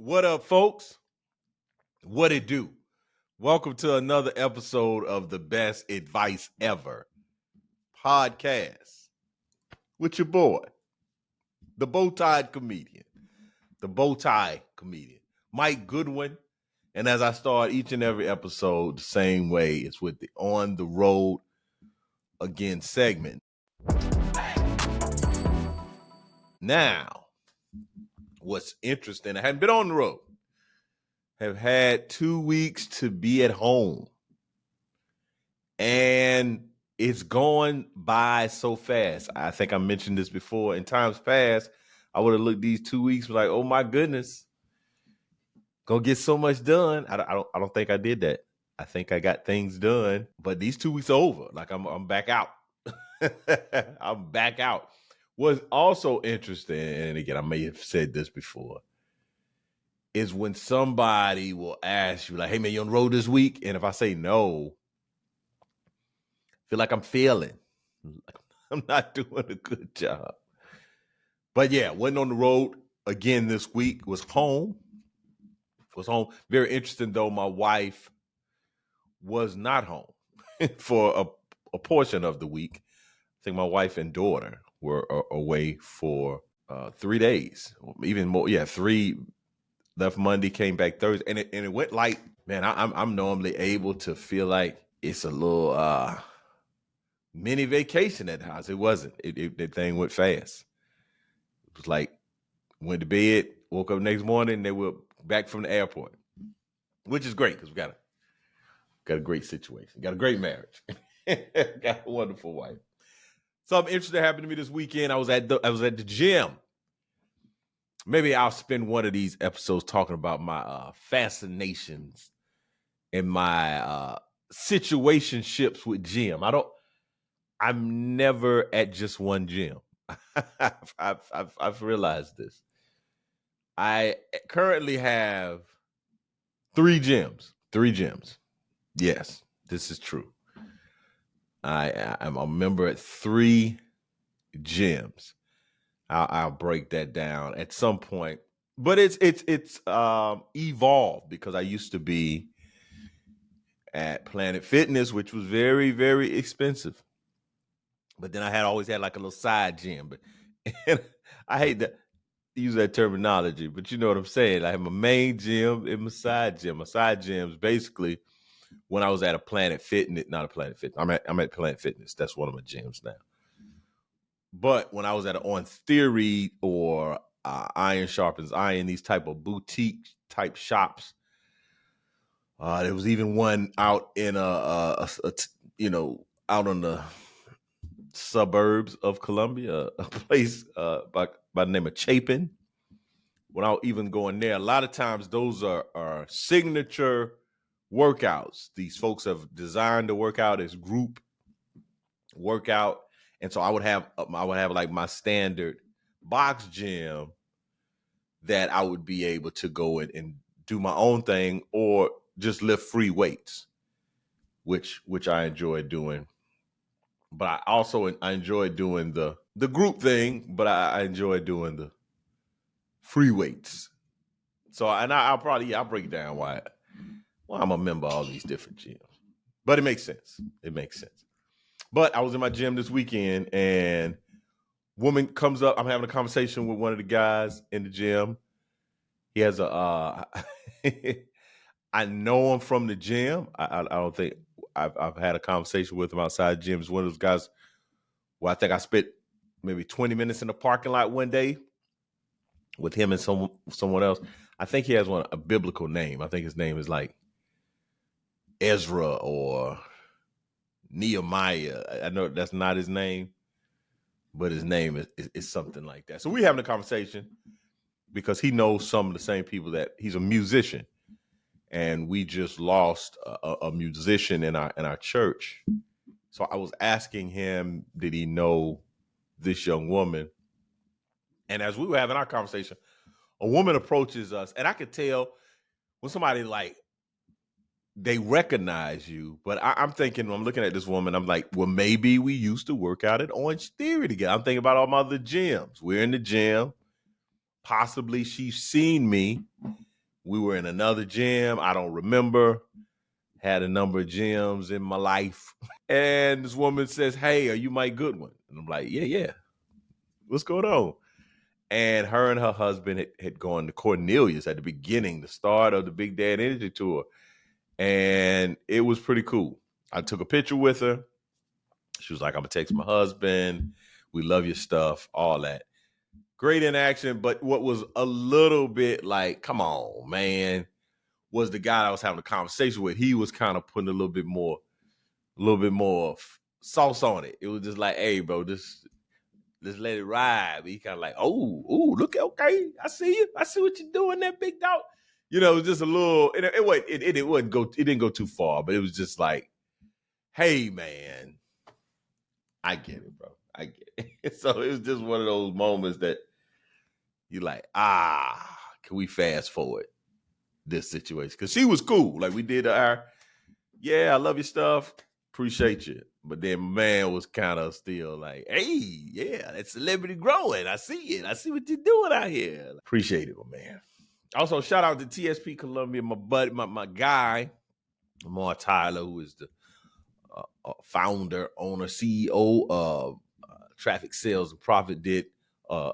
What up, folks? What it do? Welcome to another episode of the Best Advice Ever Podcast with your boy, the bowtie comedian, Mike Goodwin. And as I start each and every episode the same way, it's with the On the Road Again segment. Now, what's interesting, I hadn't been on the road. Have had 2 weeks to be at home. And it's going by so fast. I think I mentioned this before. In times past, I would have looked these 2 weeks like, oh my goodness, gonna get so much done. I don't think I did that. I think I got things done, but these 2 weeks are over. Like I'm back out. I'm back out. What's also interesting, and again, I may have said this before, is when somebody will ask you, like, hey man, you on the road this week? And if I say no, feel like I'm failing. I'm not doing a good job. But yeah, went on the road again this week, was home. Very interesting though, my wife was not home for a portion of the week. I think my wife and daughter were away for 3 days, even more. Yeah, 3. Left Monday, came back Thursday, and it went like, man, I'm normally able to feel like it's a little mini vacation at the house. It wasn't. The thing went fast. It was like went to bed, woke up next morning, they were back from the airport, which is great because we got a great situation, got a great marriage, got a wonderful wife. Something interesting happened to me this weekend. I was at the gym. Maybe I'll spend one of these episodes talking about my fascinations and my situationships with gym. I'm never at just one gym. I've realized this. I currently have 3 gyms. 3 gyms. Yes, this is true. I'm a member at 3 gyms. I'll break that down at some point, but it's evolved because I used to be at Planet Fitness, which was very, very expensive. But then I always had like a little side gym. But I hate to use that terminology, but you know what I'm saying. I have my main gym and my side gym. My side gym is basically when I was at a Planet Fitness, not a Planet Fitness. I'm at Planet Fitness. That's one of my gyms now. But when I was at On Theory or Iron Sharpens Iron, these type of boutique type shops, there was even one out in out on the suburbs of Columbia, a place by the name of Chapin. Without even going there, a lot of times those are signature workouts. These folks have designed the workout as group workout. And so I would have like my standard box gym that I would be able to go and do my own thing or just lift free weights, which I enjoy doing. But I enjoy doing the group thing, but I enjoy doing the free weights. So I'll break down why I'm a member of all these different gyms. But it makes sense. But I was in my gym this weekend and woman comes up. I'm having a conversation with one of the guys in the gym. He has I know him from the gym. I don't think I've had a conversation with him outside gyms. One of those guys where I think I spent maybe 20 minutes in the parking lot one day with him and someone else. I think he has a biblical name. I think his name is like Ezra or Nehemiah. I know that's not his name, but his name is something like that. So we're having a conversation because he knows some of the same people that he's a musician. And we just lost a musician in our church. So I was asking him, did he know this young woman? And as we were having our conversation, a woman approaches us, and I could tell when somebody like they recognize you. But I'm looking at this woman, I'm like, well, maybe we used to work out at Orange Theory together. I'm thinking about all my other gyms. We're in the gym. Possibly she's seen me We were in another gym. I don't remember. Had a number of gyms in my life. And this woman says, "Hey, are you Mike Goodwin?" And I'm like, yeah. What's going on? And her and her husband had gone to Cornelius at the beginning, the start of the Big Dad Energy Tour. And it was pretty cool. I took a picture with her. She was like, "I'm going to text my husband. We love your stuff," all that. Great interaction. But what was a little bit like, come on, man, was the guy I was having a conversation with. He was kind of putting a little bit more sauce on it. It was just like, "Hey, bro, let's let it ride." But he kind of like, "Oh, look, okay, I see you. I see what you're doing there, big dog." You know, it was just a little. It didn't go too far, but it was just like, "Hey, man, I get it, bro. I get it." So it was just one of those moments that you're like, can we fast forward this situation? Because she was cool. Like, we did our, "Yeah, I love your stuff. Appreciate you." But then man was kind of still like, "Hey, yeah, that celebrity growing. I see it. I see what you're doing out here." Appreciate it, my man. Also, shout out to TSP Columbia, my buddy, my guy, Lamar Tyler, who is the founder, owner, CEO of Traffic Sales and Profit. Did a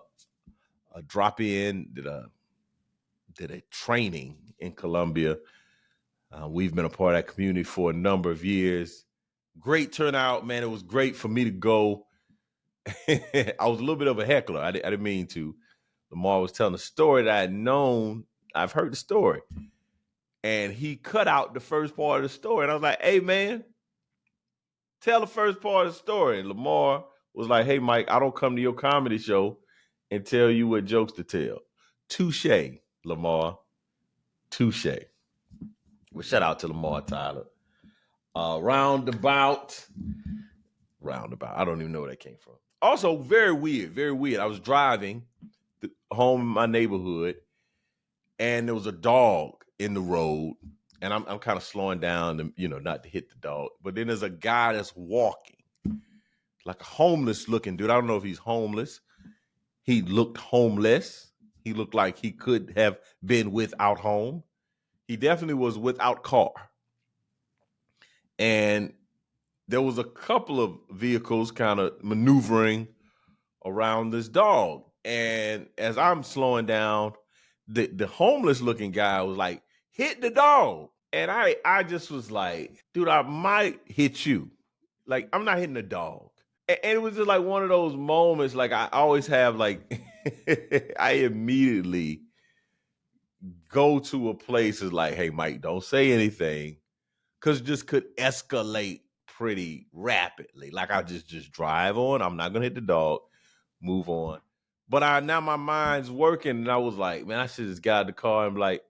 drop in, did a training in Columbia. We've been a part of that community for a number of years. Great turnout, man. It was great for me to go. I was a little bit of a heckler. I didn't mean to. Lamar was telling a story that I had known. I've heard the story. And he cut out the first part of the story. And I was like, "Hey, man, tell the first part of the story." And Lamar was like, "Hey, Mike, I don't come to your comedy show and tell you what jokes to tell." Touche, Lamar. Touche. Well, shout out to Lamar Tyler. Roundabout. I don't even know where that came from. Also, very weird. I was driving home in my neighborhood, and there was a dog in the road, and I'm kind of slowing down to, not to hit the dog. But then there's a guy that's walking, like a homeless looking dude. I don't know if he's homeless. He looked homeless. He looked like he could have been without home. He definitely was without car. And there was a couple of vehicles kind of maneuvering around this dog. And as I'm slowing down, the homeless looking guy was like, "Hit the dog." And I just was like, "Dude, I might hit you. Like, I'm not hitting the dog." And it was just like one of those moments, like I always have, like, I immediately go to a place is like, "Hey, Mike, don't say anything." Because just could escalate pretty rapidly. Like, I just drive on. I'm not gonna hit the dog. Move on. But now my mind's working, and I was like, man, I should just got in the car and be like,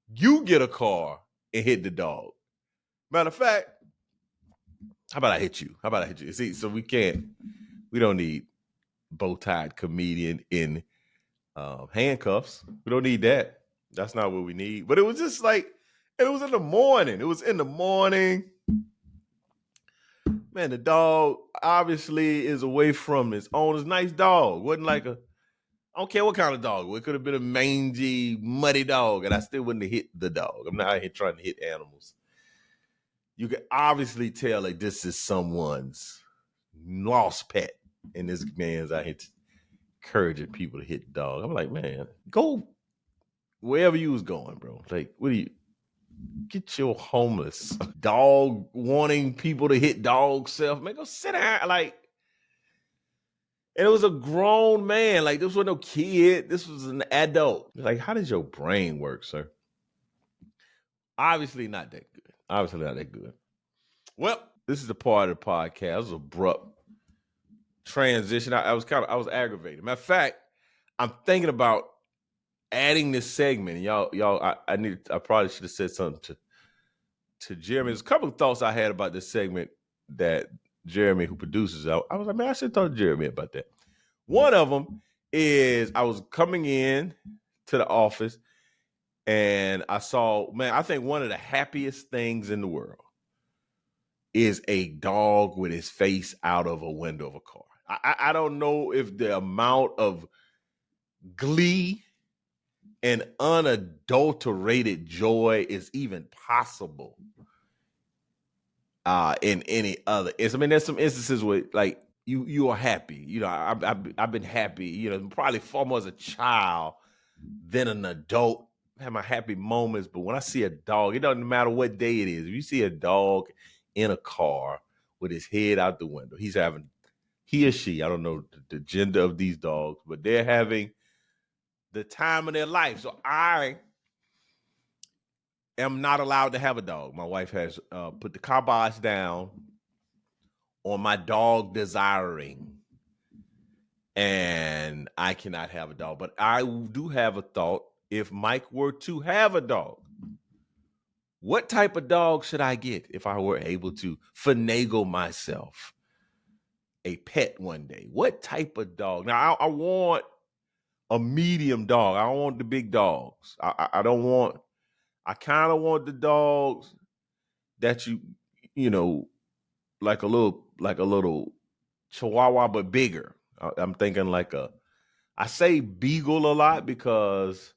"You get a car and hit the dog." Matter of fact, how about I hit you? See, so we don't need bow-tied comedian in handcuffs. We don't need that. That's not what we need. But it was just like, it was in the morning. Man, the dog obviously is away from his owner's. Nice dog. Wasn't like I don't care what kind of dog. It could have been a mangy, muddy dog, and I still wouldn't have hit the dog. I'm not out here trying to hit animals. You can obviously tell like this is someone's lost pet, and this man's out here encouraging people to hit the dog. I'm like, man, go wherever you was going, bro. Like, what do you get your homeless dog wanting people to hit dog self? Man, go sit down. Like, and it was a grown man. Like, this wasn't no kid. This was an adult. Like, how does your brain work, sir? Obviously not that good. Well, this is the part of the podcast. It was abrupt transition. I was aggravated. Matter of fact, I'm thinking about adding this segment. Y'all, I probably should have said something to Jeremy. There's a couple of thoughts I had about this segment that Jeremy, who produces, I was like, man, I should talk to Jeremy about that. One of them is I was coming in to the office and I saw, man, I think one of the happiest things in the world is a dog with his face out of a window of a car. I don't know if the amount of glee an unadulterated joy is even possible in any other. I mean, there's some instances where like you are happy. You know, I've been happy. You know, probably far more as a child than an adult. I have my happy moments, but when I see a dog, it doesn't matter what day it is. If you see a dog in a car with his head out the window, he or she, I don't know the gender of these dogs, but they're having the time of their life. So I am not allowed to have a dog. My wife has put the kibosh down on my dog desiring, and I cannot have a dog. But I do have a thought. If Mike were to have a dog, what type of dog should I get if I were able to finagle myself a pet one day? What type of dog? Now, I want a medium dog. I don't want the big dogs. I don't want, I kind of want the dogs that you know, like a little Chihuahua, but bigger. I'm thinking I say beagle a lot because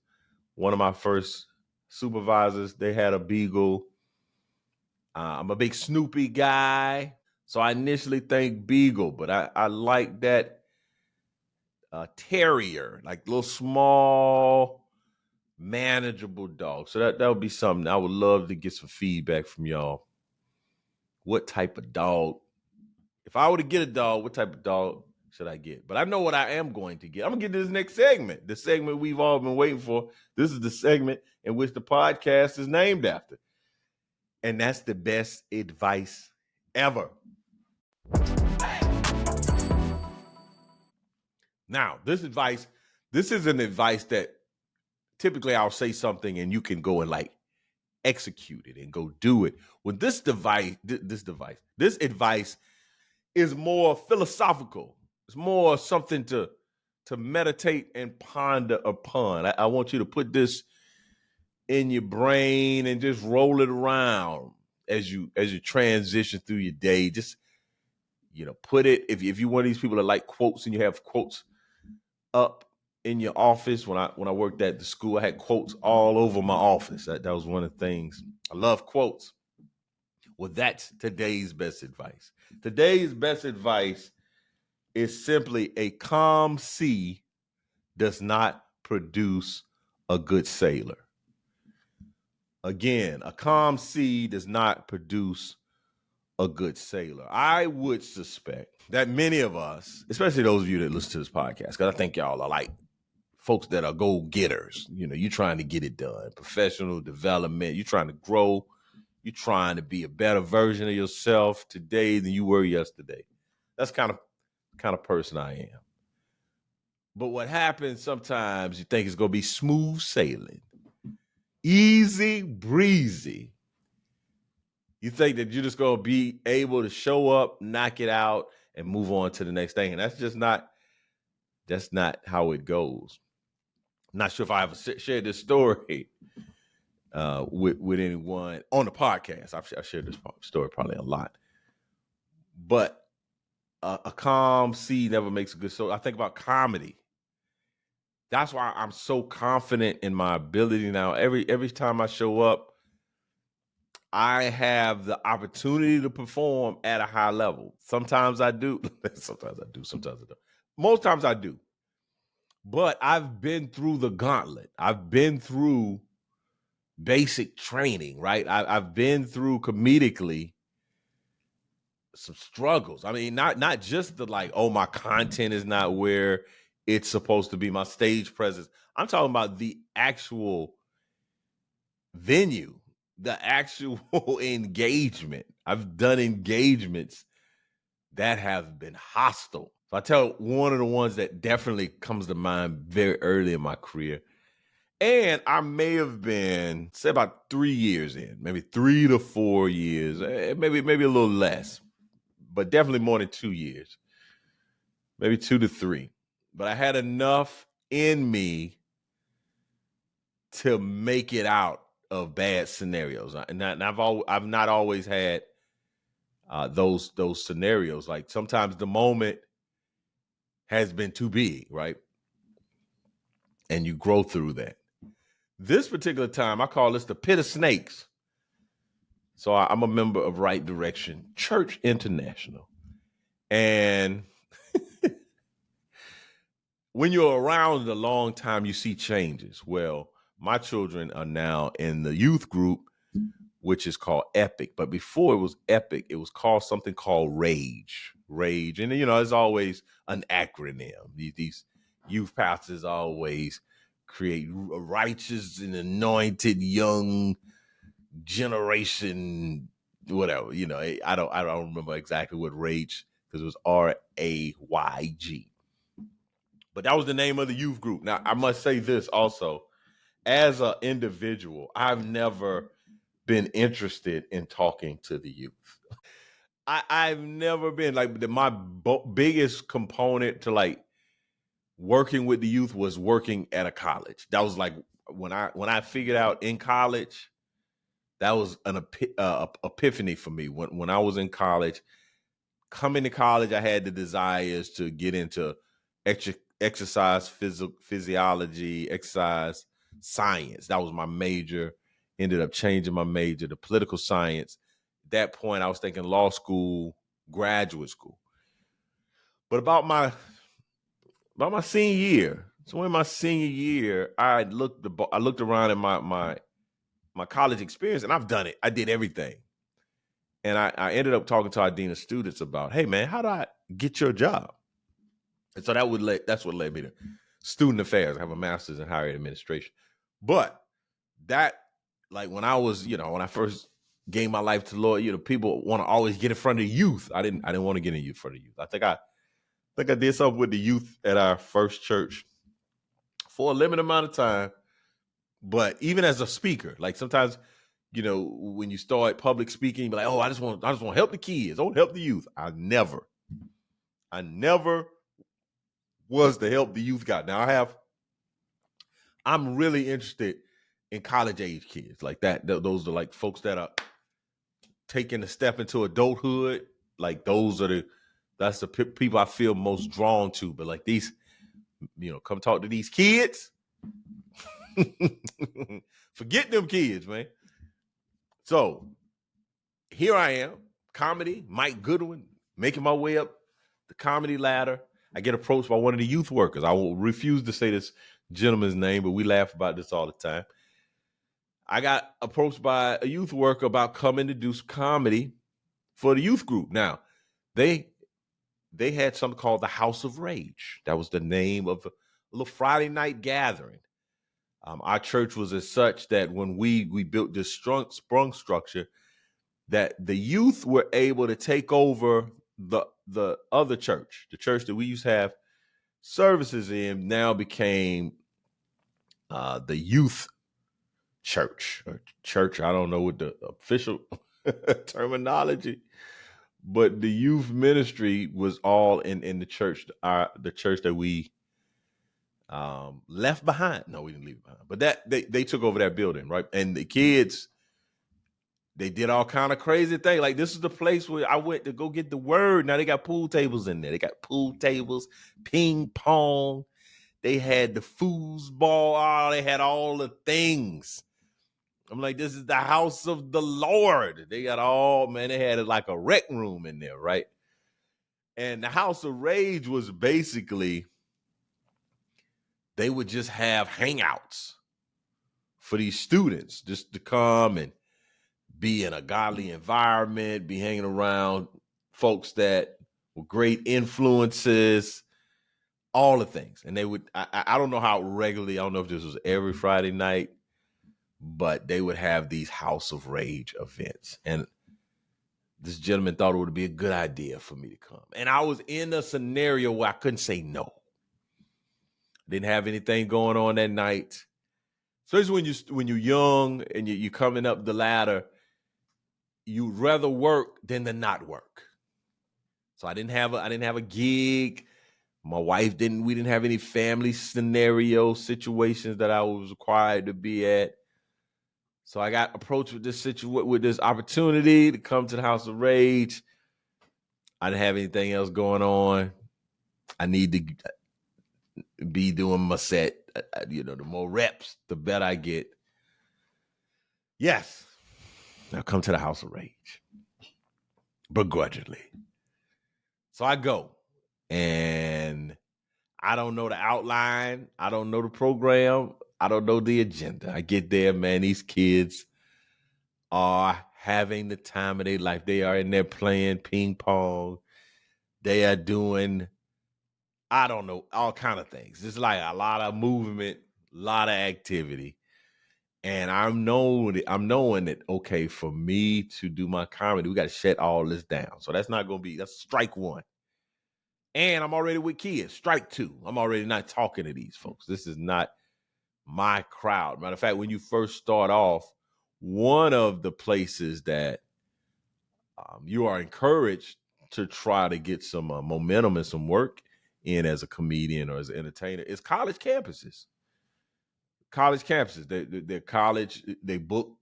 one of my first supervisors, they had a beagle. I'm a big Snoopy guy, so I initially think beagle, but I like that terrier, like little small, manageable dog. So that would be something I would love to get some feedback from y'all. What type of dog? If I were to get a dog, what type of dog should I get? But I know what I am going to get. I'm going to get this next segment, the segment we've all been waiting for. This is the segment in which the podcast is named after. And that's the best advice ever. Now, this is an advice that typically I'll say something and you can go and like execute it and go do it. With this advice is more philosophical. It's more something to meditate and ponder upon. I want you to put this in your brain and just roll it around as you transition through your day. Just, you know, put it, if you're one of these people that like quotes and you have quotes up in your office. When I worked at the school, I had quotes all over my office. That was one of the things. I love quotes. Well, that's today's best advice. Today's best advice is simply a calm sea does not produce a good sailor. Again, a calm sea does not produce a good sailor. I would suspect that many of us, especially those of you that listen to this podcast, because I think y'all are like folks that are go-getters. You know, you're trying to get it done. Professional development. You're trying to grow. You're trying to be a better version of yourself today than you were yesterday. That's kind of person I am. But what happens sometimes, you think it's going to be smooth sailing, easy breezy. You think that you're just going to be able to show up, knock it out, and move on to the next thing. And that's not how it goes. I'm not sure if I ever shared this story with anyone on the podcast. I've shared this story probably a lot. But a calm sea never makes a good story. I think about comedy. That's why I'm so confident in my ability now. Every time I show up, I have the opportunity to perform at a high level. Sometimes I do. Sometimes I don't. Most times I do. But I've been through the gauntlet. I've been through basic training, right? I've been through comedically some struggles. I mean, not just the like, oh, my content is not where it's supposed to be, my stage presence. I'm talking about the actual venue, the actual engagement. I've done engagements that have been hostile. So I tell one of the ones that definitely comes to mind very early in my career. And I may have been, say, about 3 years in, maybe 3 to 4 years, maybe a little less, but definitely more than 2 years, maybe 2 to 3. But I had enough in me to make it out of bad scenarios. And I've not always had those scenarios. Like sometimes the moment has been too big, right? And you grow through that. This particular time, I call this the pit of snakes. So I'm a member of Right Direction Church International. And when you're around a long time, you see changes. Well, my children are now in the youth group, which is called Epic. But before it was Epic, it was called something called Rage. Rage. And, there's always an acronym. These youth pastors always create a righteous and anointed young generation, whatever. I don't remember exactly what Rage, because it was RAYG. But that was the name of the youth group. Now, I must say this also. As an individual, I've never been interested in talking to the youth. I've never been my biggest component to working with the youth was working at a college. That was when I figured out in college, that was an epiphany for me. When I was in college, coming to college, I had the desires to get into exercise physiology, exercise science. That was my major. Ended up changing my major to political science. At that point, I was thinking law school, graduate school. But about my senior year, so in my senior year, I looked around at my college experience, and I've done it. I did everything. And I ended up talking to our dean of students about, hey man, how do I get your job? And so that's what led me to student affairs. I have a master's in higher ed administration. But that, when I was, when I first gave my life to the Lord, people want to always get in front of the youth. I didn't want to get in front of the youth. I think I did something with the youth at our first church for a limited amount of time. But even as a speaker, sometimes, when you start public speaking, you be like, oh, I just want to help the kids. I want to help the youth. I never was to help the youth guy. Now I'm really interested in college age kids like that. Those are folks that are taking a step into adulthood. That's the people I feel most drawn to. But these, come talk to these kids. Forget them kids, man. So here I am, comedy, Mike Goodwin, making my way up the comedy ladder. I get approached by one of the youth workers. I will refuse to say this gentleman's name, but we laugh about this all the time. I got approached by a youth worker about coming to do some comedy for the youth group. Now, they had something called the House of Rage. That was the name of a little Friday night gathering. Our church was as such that when we built this sprung structure, that the youth were able to take over the other church. The church that we used to have services in now became the youth church. Or church, I don't know what the official terminology, but the youth ministry was all in the church, the church that we left behind. No, we didn't leave it behind, but that they took over that building, right? And the kids, they did all kind of crazy things. This is the place where I went to go get the word. Now they got pool tables in there. They got pool tables, ping pong. They had the foosball. Oh, they had all the things. I'm like, this is the house of the Lord. They got they had it like a rec room in there, right? And the House of Rage was basically, they would just have hangouts for these students just to come and be in a godly environment, be hanging around folks that were great influences, all the things. And they would, I don't know how regularly, I don't know if this was every Friday night, but they would have these House of Rage events. And this gentleman thought it would be a good idea for me to come. And I was in a scenario where I couldn't say no. Didn't have anything going on that night. Especially when you're young and you're coming up the ladder, you'd rather work than to not work. So I didn't have a gig. My wife we didn't have any family scenario situations that I was required to be at. So I got approached with this opportunity to come to the House of Rage. I didn't have anything else going on. I need to be doing my set. The more reps, the better I get. Yes, I've come to the house of rage, begrudgingly. So I go, and I don't know the outline. I don't know the program. I don't know the agenda. I get there, man. These kids are having the time of their life. They are in there playing ping pong. They are doing, I don't know, all kind of things. It's like a lot of movement, a lot of activity. And I'm knowing that, okay, for me to do my comedy, we got to shut all this down. So that's not going to be, that's strike one. And I'm already with kids. Strike two. I'm already not talking to these folks. This is not my crowd. Matter of fact, when you first start off, one of the places that you are encouraged to try to get some momentum and some work in as a comedian or as an entertainer is college campuses. College campuses. They're college. They book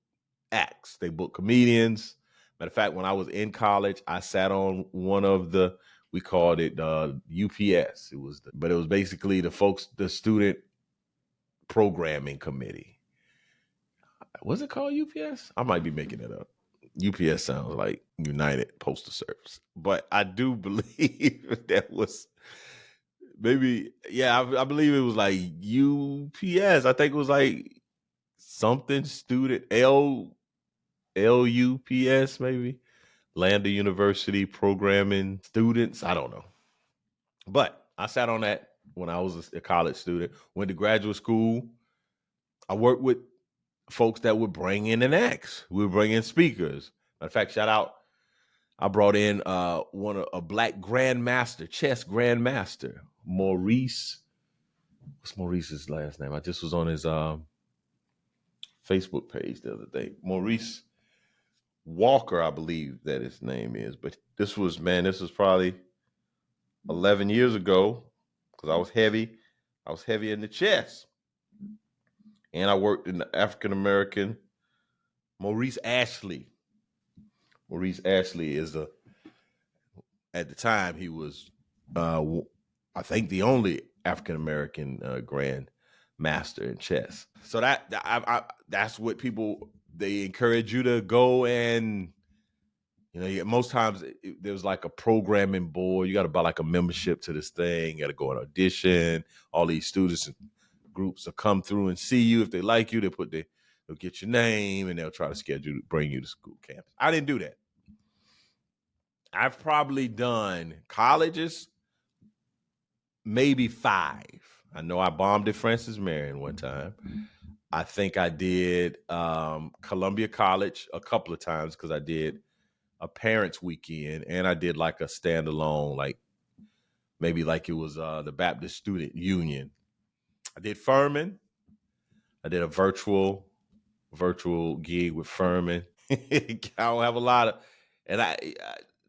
acts. They book comedians. Matter of fact, when I was in college, I sat on one of we called it UPS. But it was basically the student programming committee. Was it called UPS? I might be making it up. UPS sounds like United Postal Service, but I do believe that was maybe, yeah, I believe it was like UPS. I think it was like something student LUPS maybe. Lander University Programming Students. I don't know. But I sat on that when I was a college student. Went to graduate school. I worked with folks that would bring in an acts. We would bring in speakers. Matter of fact, shout out. I brought in a black grandmaster, chess grandmaster, Maurice. What's Maurice's last name? I just was on his Facebook page the other day. Maurice Walker, I believe that his name is. But this was probably 11 years ago because I was heavy. I was heavy in the chess. And I worked in the African American. Maurice Ashley. Maurice Ashley is at the time he was, I think, the only African American grand master in chess. So that's what they encourage you to go and, most times there's like a programming board. You got to buy like a membership to this thing. You got to go and audition. All these students and groups will come through and see you. If they like you, they'll get your name and they'll try to bring you to school campus. I didn't do that. I've probably done colleges, maybe 5. I know I bombed at Francis Marion one time. I think I did Columbia College a couple of times because I did a parents' weekend and I did like a standalone, like maybe like it was the Baptist Student Union. I did Furman. I did a virtual gig with Furman. I don't have a lot of, and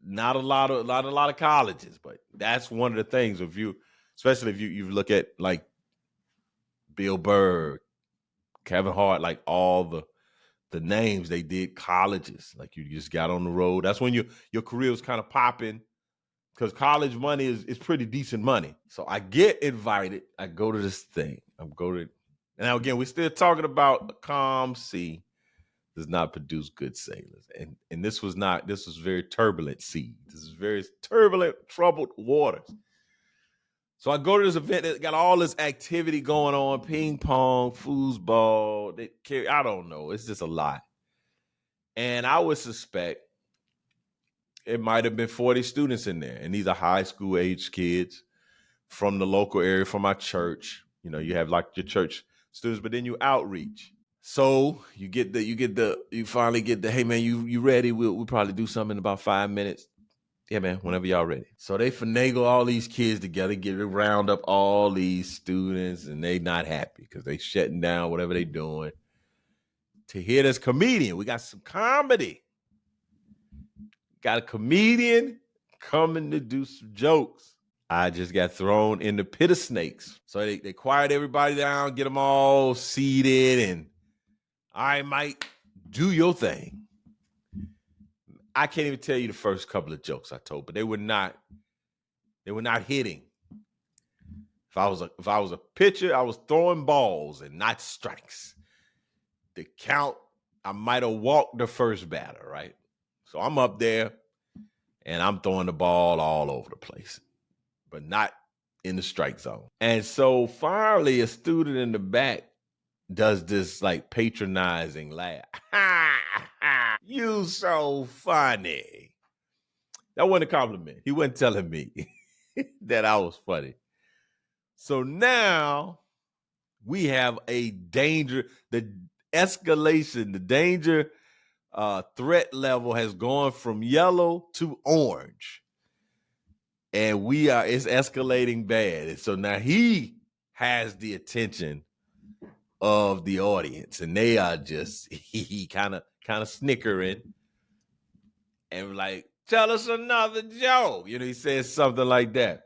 not a lot of colleges, but that's one of the things. Especially if you look at like Bill Burr, Kevin Hart, like all the names, they did colleges. Like you just got on the road. That's when your career was kind of popping because college money is pretty decent money. So I get invited. I go to this thing. And now again, we're still talking about a calm sea does not produce good sailors. And this was very turbulent sea. This is very turbulent, troubled waters. So I go to this event that got all this activity going on, ping pong, foosball. I don't know. It's just a lot. And I would suspect it might have been 40 students in there. And these are high school age kids from the local area, from my church. You have like your church students, but then you outreach. So you finally get the, hey man, you ready? We'll probably do something in about 5 minutes. Yeah, man, whenever y'all ready. So they finagle all these kids together, round up all these students, and they not happy because they shutting down whatever they doing to hear this comedian. We got some comedy. Got a comedian coming to do some jokes. I just got thrown in the pit of snakes. So they quiet everybody down, get them all seated, and I might do your thing. I can't even tell you the first couple of jokes I told, but they were not hitting. If I was a pitcher, I was throwing balls and not strikes. The count I might have walked the first batter, right? So I'm up there and I'm throwing the ball all over the place, but not in the strike zone. And so finally, a student in the back does this like patronizing laugh. You so funny. That wasn't a compliment. He wasn't telling me that I was funny. So now we have a danger, the escalation, the danger threat level has gone from yellow to orange. And it's escalating bad. And so now he has the attention of the audience, and they are just he kind of snickering and like, tell us another joke. He says something like that.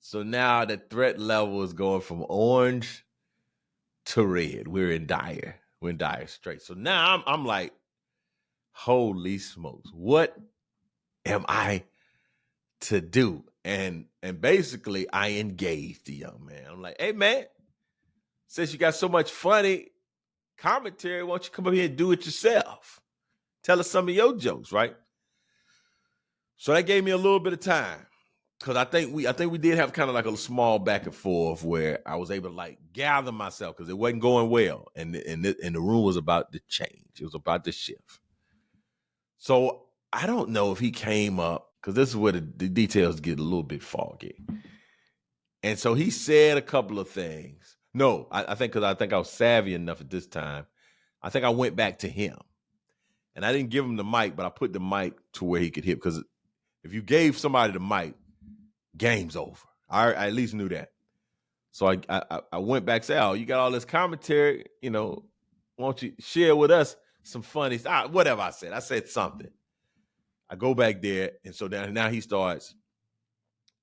So now the threat level is going from orange to red. We're in dire straits. So now I'm like, holy smokes, what am I to do? And basically I engaged the young man. I'm like, hey man, since you got so much funny commentary, why don't you come up here and do it yourself? Tell us some of your jokes, right? So that gave me a little bit of time, because I think we did have kind of like a small back and forth where I was able to like gather myself, because it wasn't going well, and the room was about to change. It was about to shift. So I don't know if he came up, because this is where the details get a little bit foggy. And so he said a couple of things. No, I think I was savvy enough at this time. I think I went back to him. And I didn't give him the mic, but I put the mic to where he could hit. Because if you gave somebody the mic, game's over. I at least knew that. So I went back and said, oh, you got all this commentary, why don't you share with us some funny stuff? Whatever I said. I said something. I go back there, and so now he starts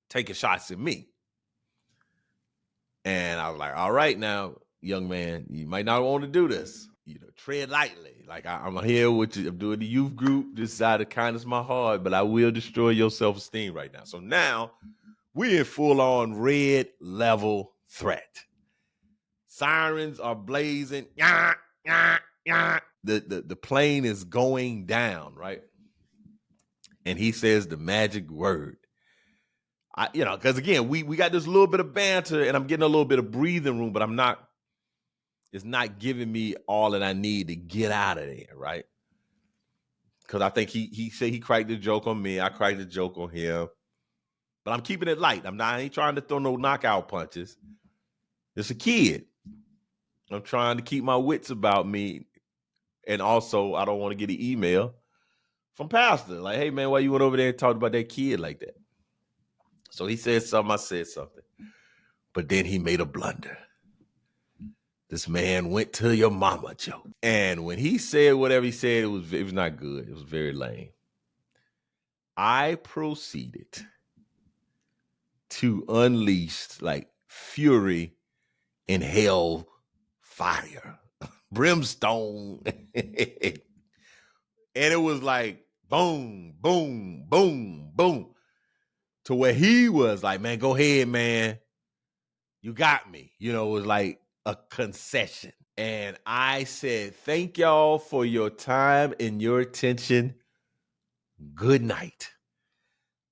taking shots at me. And I was like, all right now, young man, you might not want to do this. Tread lightly. Like I'm here with you. I'm doing the youth group. This out of kindness of my heart, but I will destroy your self-esteem right now. So now we're in full-on red level threat. Sirens are blazing. Yah, yah, yah. The plane is going down, right? And he says the magic word. Because again, we got this little bit of banter, and I'm getting a little bit of breathing room, but it's not giving me all that I need to get out of there, right? Because I think he said he cracked the joke on me. I cracked the joke on him. But I'm keeping it light. I ain't trying to throw no knockout punches. It's a kid. I'm trying to keep my wits about me. And also, I don't want to get an email from Pastor. Like, hey, man, why you went over there and talked about that kid like that? So he said something, I said something. But then he made a blunder. This man went to your mama joke. And when he said whatever he said, it was not good. It was very lame. I proceeded to unleash like fury and hell fire, brimstone. And it was like boom, boom, boom, boom, to where he was like, man, go ahead, man. You got me. It was like a concession. And I said, thank y'all for your time and your attention. Good night.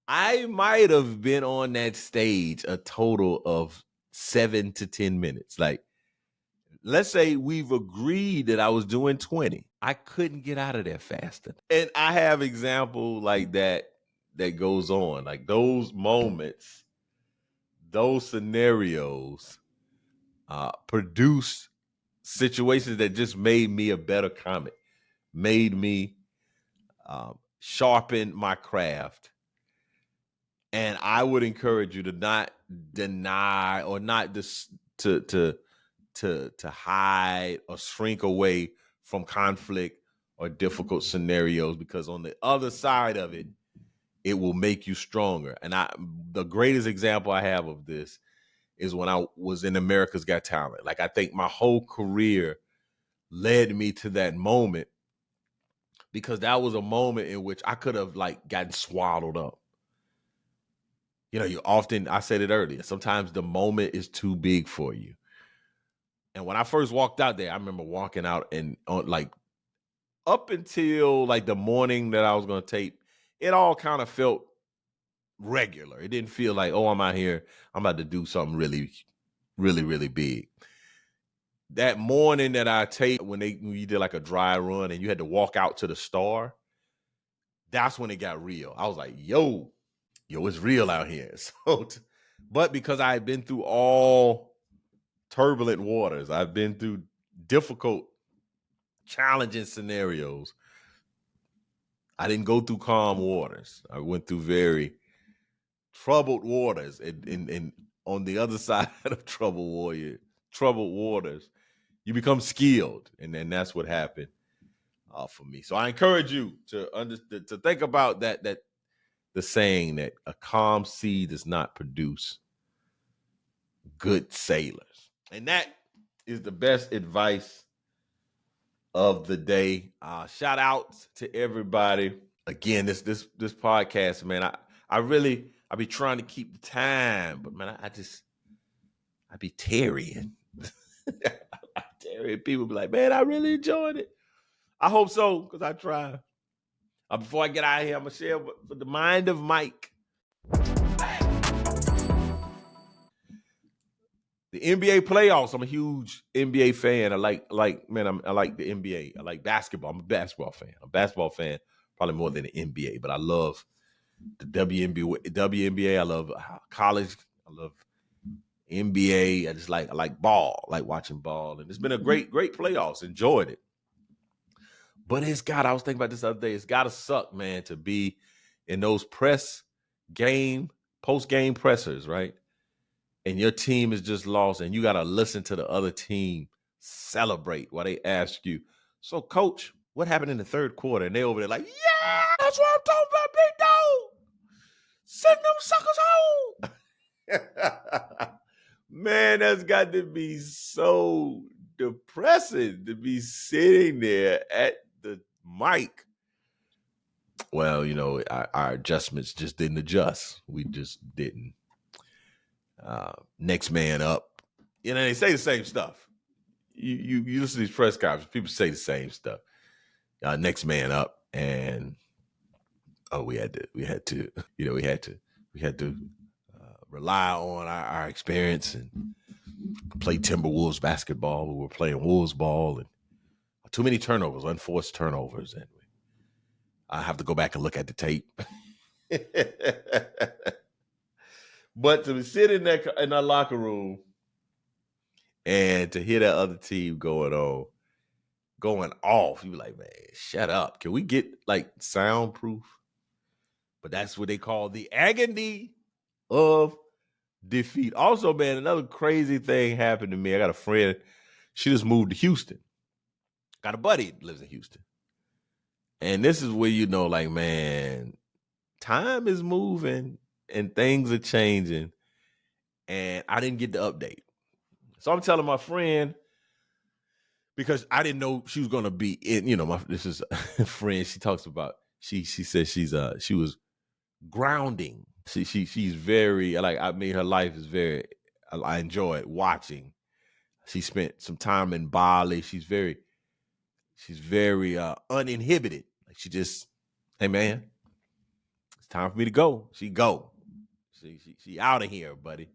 I might have been on that stage a total of 7 to 10 minutes. Like, let's say we've agreed that I was doing 20. I couldn't get out of there faster. And I have example like that goes on. Like those moments, those scenarios produce situations that just made me a better comic, made me sharpen my craft. And I would encourage you to not deny or not to hide or shrink away from conflict or difficult scenarios, because on the other side of it, it will make you stronger. And the greatest example I have of this is when I was in America's Got Talent. Like, I think my whole career led me to that moment, because that was a moment in which I could have like gotten swallowed up. I said it earlier, sometimes the moment is too big for you. And when I first walked out there, I remember walking out and like up until like the morning that I was going to tape, it all kind of felt regular. It didn't feel like, oh, I'm out here, I'm about to do something really, really, really big. That morning that I taped, when you did like a dry run and you had to walk out to the star, that's when it got real. I was like, yo, it's real out here. So, but because I had been through all turbulent waters, I've been through difficult, challenging scenarios. I didn't go through calm waters. I went through very troubled waters, and on the other side of troubled waters, you become skilled, and then that's what happened for me. So I encourage you to think about that the saying that a calm sea does not produce good sailors, and that is the best advice of the day. Shout out to everybody. Again, this podcast, man. I be trying to keep the time, but man, I be tarrying. Tarrying. People be like, man, I really enjoyed it. I hope so, because I try. Before I get out of here, I'm gonna share for the mind of Mike. The NBA playoffs. I'm a huge NBA fan. I like the NBA. I like basketball. I'm a basketball fan. I'm a basketball fan, probably more than the NBA, but I love the WNBA. I love college. I love NBA. I like ball. I like watching ball. And it's been a great playoffs. Enjoyed it. But I was thinking about this the other day. It's gotta suck, man, to be in those post-game pressers, right? And your team is just lost, and you gotta listen to the other team celebrate while they ask you, so coach, what happened in the third quarter? And they over there like, yeah, that's what I'm talking about, big dog. Send them suckers home. Man, that's got to be so depressing to be sitting there at the mic. Well, our adjustments just didn't adjust. We just didn't. Next man up. They say the same stuff. You listen to these press conferences, people say the same stuff. Next man up, and we had to rely on our experience and play Timberwolves basketball. We were playing Wolves ball, and too many turnovers, unforced turnovers, and I have to go back and look at the tape. But to sit in that locker room and to hear that other team going off, you be like, man, shut up. Can we get like soundproof? But that's what they call the agony of defeat. Also, man, another crazy thing happened to me. I got a friend. She just moved to Houston. Got a buddy that lives in Houston. And this is where like, man, time is moving and things are changing. And I didn't get the update. So I'm telling my friend, because I didn't know she was gonna be in. This is a friend. She talks about she says she was grounding. She's very I mean her life is very. I enjoy it watching. She spent some time in Bali. She's very uninhibited. Like she just, hey man, it's time for me to go. She out of here, buddy.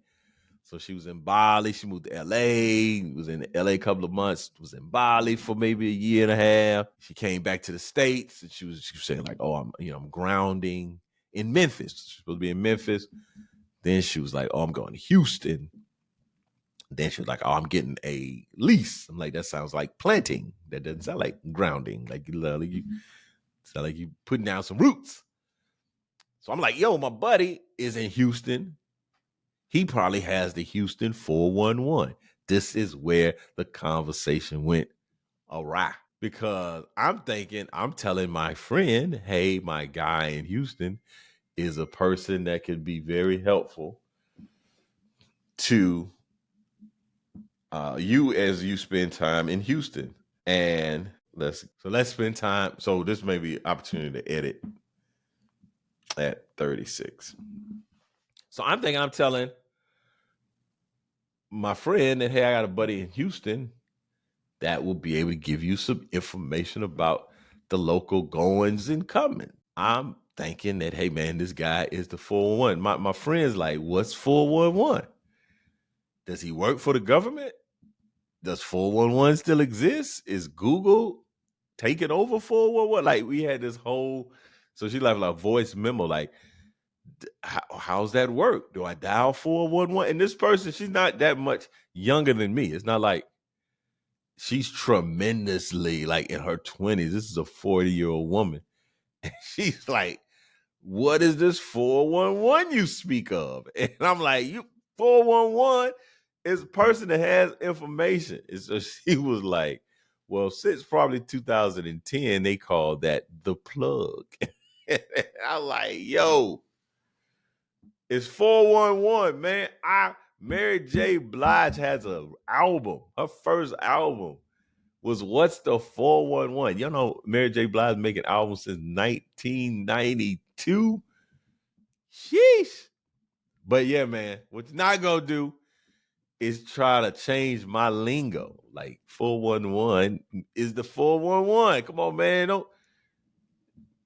So she was in Bali. She moved to LA. Was in LA a couple of months. Was in Bali for maybe a year and a half. She came back to the States, and she was saying like, "Oh, I'm grounding in Memphis." She's supposed to be in Memphis. Then she was like, "Oh, I'm going to Houston." Then she was like, "Oh, I'm getting a lease." I'm like, "That sounds like planting. That doesn't sound like grounding. Like you sound like you putting down some roots." So I'm like, "Yo, my buddy is in Houston. He probably has the Houston 411. This is where the conversation went awry, because I'm telling my friend, hey, my guy in Houston is a person that could be very helpful to you as you spend time in Houston. And let's spend time. So this may be an opportunity to edit at 36. So I'm telling my friend that, hey, I got a buddy in Houston that will be able to give you some information about the local goings and coming. I'm thinking that, hey, man, this guy is the 411. My friend's like, what's 411? Does he work for the government? Does 411 still exist? Is Google taking over 411? Like, we had this whole, so she left like a voice memo, like, how's that work? Do I dial 411? And this person, she's not that much younger than me. It's not like she's tremendously like in her 20s. This is a 40-year-old woman. And she's like, what is this 411 you speak of? And I'm like, you 411 is a person that has information. And so she was like, well, since probably 2010, they called that the plug. I'm like, yo, it's 411, man. Mary J. Blige has an album. Her first album was What's the 411? You know, Mary J. Blige making albums since 1992. Sheesh. But yeah, man, what you're not gonna do is try to change my lingo. Like 411 is the 411. Come on, man. Don't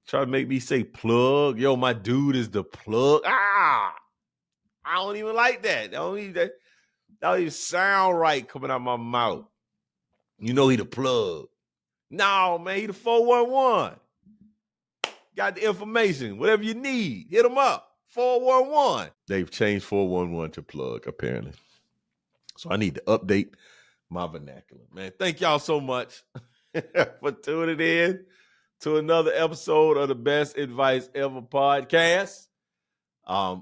try to make me say plug. Yo, my dude is the plug. I don't even like that. That don't even sound right coming out my mouth. You know he the plug. No, man, he the 411. Got the information. Whatever you need, hit him up. 411. They've changed 411 to plug, apparently. So I need to update my vernacular. Man, thank y'all so much for tuning in to another episode of the Best Advice Ever podcast.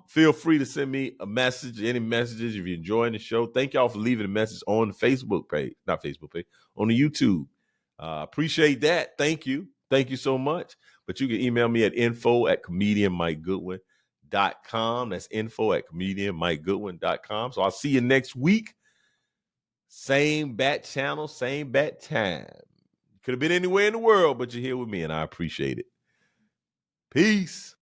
Feel free to send me a message, any messages if you're enjoying the show. Thank y'all for leaving a message on the Facebook page, not Facebook page, on the YouTube. Appreciate that. Thank you. Thank you so much. But you can email me at info@comedianmikegoodwin.com. That's info@comedianmikegoodwin.com. So I'll see you next week. Same bat channel, same bat time. Could have been anywhere in the world, but you're here with me, and I appreciate it. Peace.